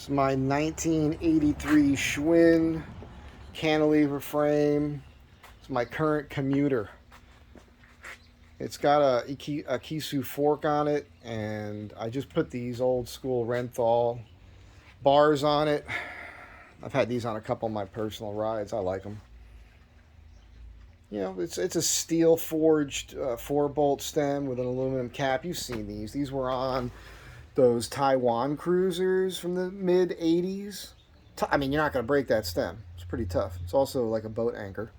It's my 1983 Schwinn cantilever frame. It's my current commuter. It's got a Kisu fork on it, and I just put these old school Renthal bars on it. I've had these on a couple of my personal rides. I like them. You know, it's a steel forged 4-bolt stem with an aluminum cap. You've seen these. These were on those Taiwan cruisers from the mid 80s. I mean, you're not going to break that stem. It's pretty tough. It's also like a boat anchor.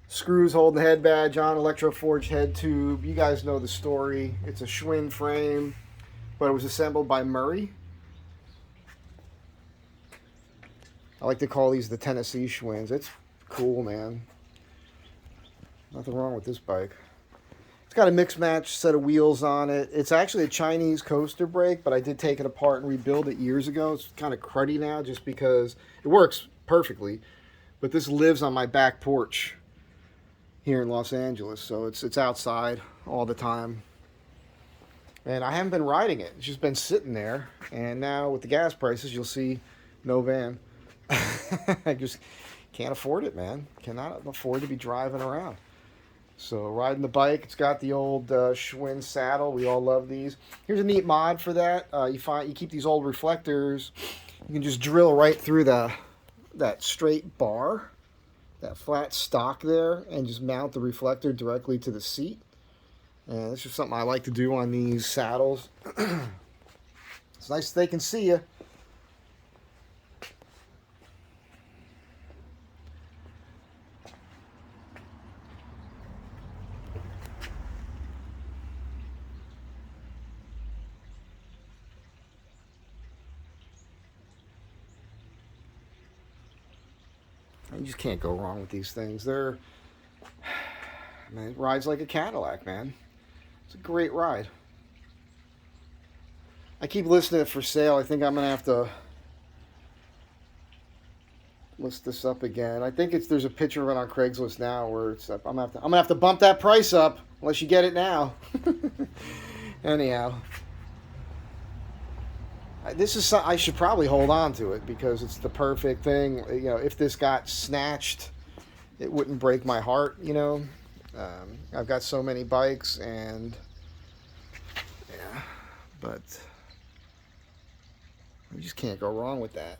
Screws holding the head badge on, electro-forged head tube. You guys know the story. It's a Schwinn frame, but it was assembled by Murray. I like to call these the Tennessee Schwinns. It's cool, man. Nothing wrong with this bike. It's got a mix match set of wheels on it. It's actually a Chinese coaster brake, but I did take it apart and rebuild it years ago. It's kind of cruddy now just because it works perfectly. But this lives on my back porch here in Los Angeles, so it's outside all the time. And I haven't been riding it. It's just been sitting there. And now with the gas prices, you'll see no van. I just can't afford it, man. Cannot afford to be driving around. So riding the bike, it's got the old Schwinn saddle. We all love these. Here's a neat mod for that. You keep these old reflectors. You can just drill right through that straight bar, that flat stock there, and just mount the reflector directly to the seat. And it's just something I like to do on these saddles. It's nice that they can see you. You just can't go wrong with these things. Man, it rides like a Cadillac, man. It's a great ride. I keep listing it for sale. I think I'm gonna have to list this up again. I think there's a picture of it on Craigslist now where it's up. I'm gonna have to bump that price up unless you get it now. Anyhow, I should probably hold on to it because it's the perfect thing. You know, if this got snatched, it wouldn't break my heart. You know, I've got so many bikes, and yeah, but you just can't go wrong with that.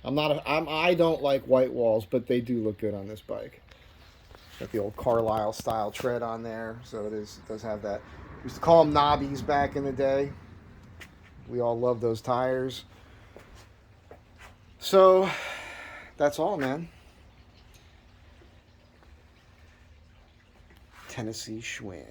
I don't like white walls, but they do look good on this bike. Got the old Carlisle style tread on there, so it does have that. We used to call them knobbies back in the day. We all love those tires. So that's all, man. Tennessee Schwinn.